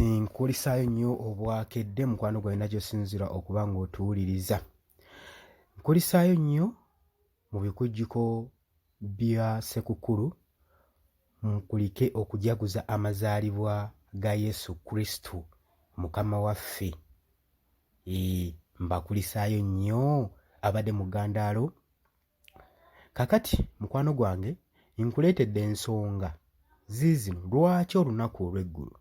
kati nkulisaayo nnyo obwakedde mukwano gwange nagyosinzira okuba ng'otuwuliriza. Nkulisaayo nnyo mu bikujjuko bya Ssekukkulu nkulike okujaguza amazaalibwa ga Yesu Kristo Mukama waffe. Mbakulisaayo nnyo abadde mugandaalo. Kakati mukwano gwange nkuleetedde ensonga ziizino lwaki olunaku olw'eggulu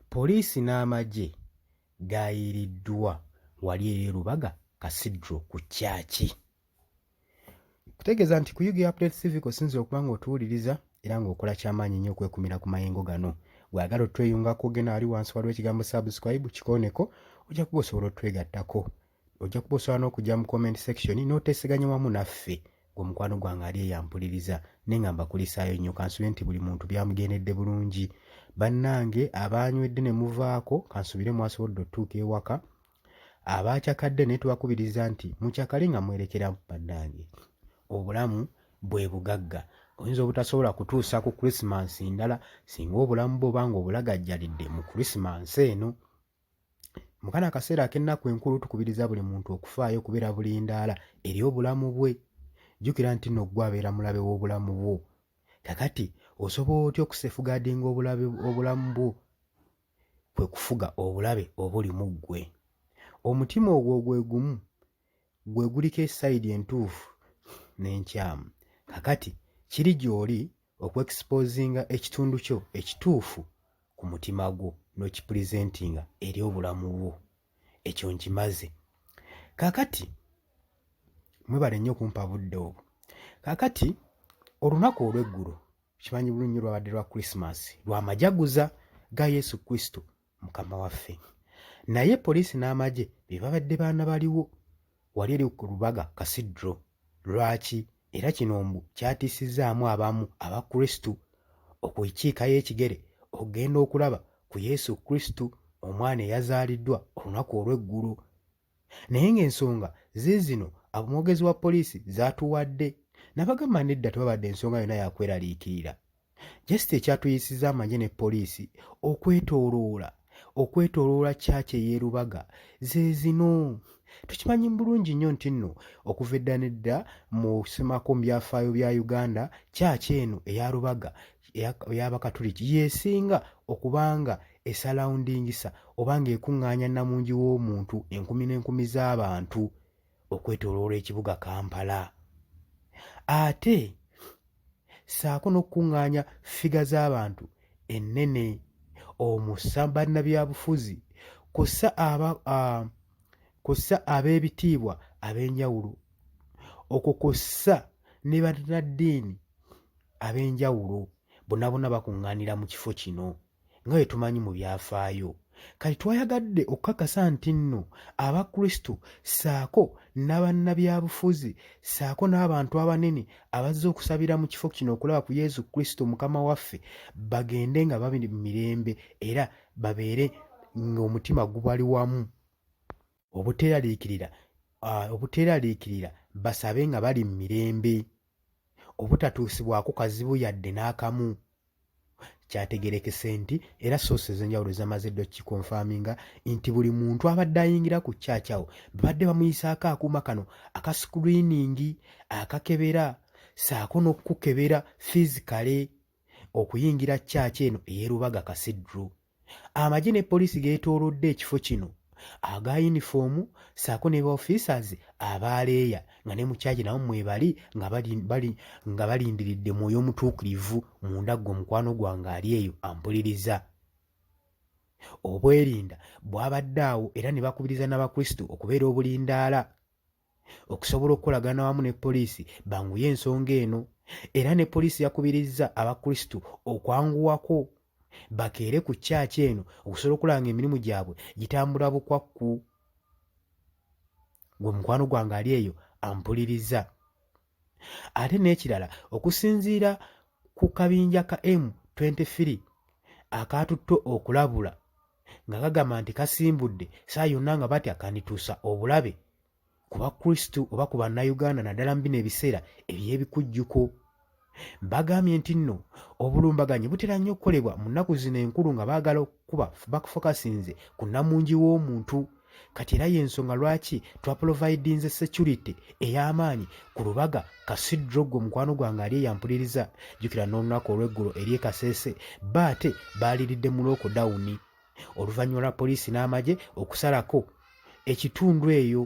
poliisi n'amagye gaayiriddwa wali eri Lubaga Cathedral ku kyaki. Kutegeeza nti ku UG Update TV osinzira okuba ng'otuwuliriza era ng'okola kyamaanyi nnyo okwekumira ku mayengo gano. Bw'agala otweyungako gena ali wansi waliwo ekigambo subscribe kikooneko, ojja kuba osobola otwegattako. Ojja kuba osobola n'okujja mu comment section n'oteeseganya wamu naffe gwe mukwano gwange ali eyampuliriza naye nga mbakulisaayo nnyo kansubire nti buli muntu byamugendedde bulungi. Bannange abanywedde ne muvaako kansubire mwasobodde otuuka ewaka. Abakyakadde naye tubakubiriza nti mukyakale nga mwerekera bannange. Obulamu bwe bugagga. Oyinza obutasobola kutuusa ku Christmas ndala singa obulamu bwo oba ng'obulagajjalidde mu Christmas eno. Mu kano akaseera ak'ennaku enkulu tukubiriza buli muntu okufaayo okubeera bulindaala eri obulamu bwe. Jjukira nti nno ggwe abeera mulabe w'obulamu bwo. Kakati osobola otya okusefugaadinga obulamu bwo? Kwe kufuga obulabe obuli mu ggwe. Omutima ogwo gwe gumu gwe guliko esayidi entuufu n'enkyamu. Kakati kiri gy'oli okwexposinga ekitundu kyo ekituufu ku mutima gwo n'okipulizentinga eri obulamu bwo. Ekyo nkimaze. Kakati mwebale nnyo okumpa budde obwo. Kakati olunaku olw'eggulu kimanyi bulungi lwabadde lwa Christmas lwa majaguza ga Yesu Kristo Mukama waffe. Naye poliisi n'amagye be babadde baana baliwo wali eri ku Lubaga Cathedral. Lwaki? Era kino mbu kyatiisizaamu abamu Abakristu okukiikayo ekigere okugenda okulaba ku Yesu Kristo omwana eyazaaliddwa olunaku olw'eggulu. Naye ng'ensonga ziizino omwogezi wa poliisi zaatuwadde nabagamba nedda tebabadde ensonga yonna yakweraliikirira. Just ekyatuyisiza amagye ne poliisi okwetooloola kyaki ey'e Lubaga ze zino. Tukimanyi bulungi nnyo nti nno okuva edda nedda mu kusemako mu byafaayo bya Uganda kyaki eno eya Lubaga ey'Abakatuliki yeesinga okubanga esalawundingisa oba ng'ekuŋŋaanya namungi w'omuntu enkumi n'enkumi z'abantu okwetooloola ekibuga Kampala. Ate saako n'okukuŋŋaanya figa z'abantu ennene omussa bannabyabufuzi kossa ab'ebitiibwa ab'enjawulo okwo kossa ne bannaddiini ab'enjawulo bonna bakuŋŋaanira mu kifo kino nga bwe tumanyi mu byafaayo. Kati twayagadde okukakasa nti nno Abakristo saako n'abannabyabufuzi saako n'abantu abanene abazze okusabira mu kifo kino okulaba ku Yesu Kristo Mukama waffe bagende nga babiri mu mirembe era babeere ng'omutima gubali wamu. Obuteeraliikirira basabe nga bali mu mirembe obutatuusibwako kazibu yadde n'akamu. Kyategerekese nti era sources ez'enjawulo zamaze dda okukikonfaminga nti buli muntu abadde ayingira ku kyaki awo babadde bamuyisaako akuuma kano aka screening akakebera saako n'okukebera physically okuyingira kyaki eno ey'e Lubaga Cathedral. Amagye ne poliisi geetoolodde ekifo kino aga yunifoomu saako ne ba-officers abaleeya nga ne mu kyaki nabo mwebali nga balindiridde mwoyo omutuukirivu munda gwe mukwano gwange ali eyo ampuliriza. Obwerinda bwabadde awo era ne bakubiriza n'Abakristo okubeera obulindaala okusobola okukolagana wamu ne poliisi banguye ensonga eno. Era ne poliisi yakubirizza Abakristo okwanguwako bakeere ku kyaki eno okusobola okulanga emirimu gyabwe gitambula bukwakku. Gwe mukwano gwange ali eyo ampuliriza. Ate n'ekirala okusinziira ku kabinja ka M23 akaatutte okulabula nga kagamba nti kasimbudde saa yonna nga batya kandituusa obulabe ku Bakristu oba ku Bannayuganda naddala mu bino ebiseera eby'ebikujjuko. Bagambye nti nno obulumbaganyi butera nnyo okukolebwa mu nnaku zino enkulu nga baagala okuba bakufokasinze ku nnamungi w'omuntu. Kati era y'ensonga lwaki twaprovidinze security ey'amaanyi ku Lubaga Kasidro gwe mukwano gwange ali eyampuliriza. Jjukira n'olunaku olw'eggulo eri e Kasese baate baaliridde mu lockdown oluvannyuma lwa poliisi n'amagye okusalako ekitundu eyo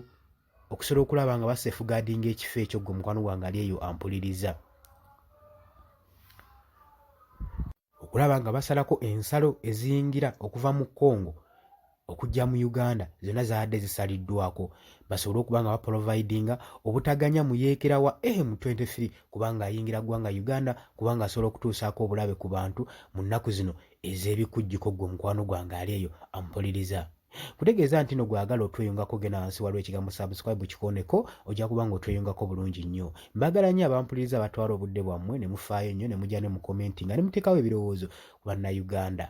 okusobola okulaba nga basafeguardinga ekifo ekyo gwe mukwano gwange ali eyo ampuliriza, okulaba nga basalako ensalo eziyingira okuva mu Congo okujja mu Uganda zonna zaadde zisaliddwako basobole okuba nga baprovidinga obutaganya muyeekera wa M23 kubanga ayingira ggwanga Uganda kubanga asobola okutuusaako obulabe ku bantu mu nnaku zino ez'ebikujjuko gwe mukwano gwange ali eyo ampuliriza. Kutegeeza nti no gwagala otweyungako gena wansi waliwo ekigambo subscribe kikoneko ojja kuba nga otweyungako bulungi nnyo. Mbagala nnyo abampuliriza batwala obudde bwammwe ne mufaayo nnyo ne mujja ne mu commenti nga ne muteekawo ebirowoozo ku bannayuganda.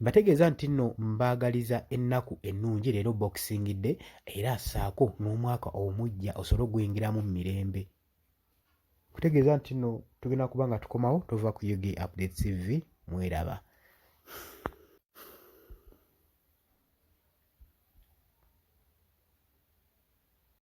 Mbategeeza nti nno mbaagaliza ennaku ennungi leero Boxing Day era assaako n'omwaka omujja osobole oguyingiramu mu mirembe. Kutegeeza nti nno tugenda kuba nga tukomawo tova ku UG Updates TV mweraba.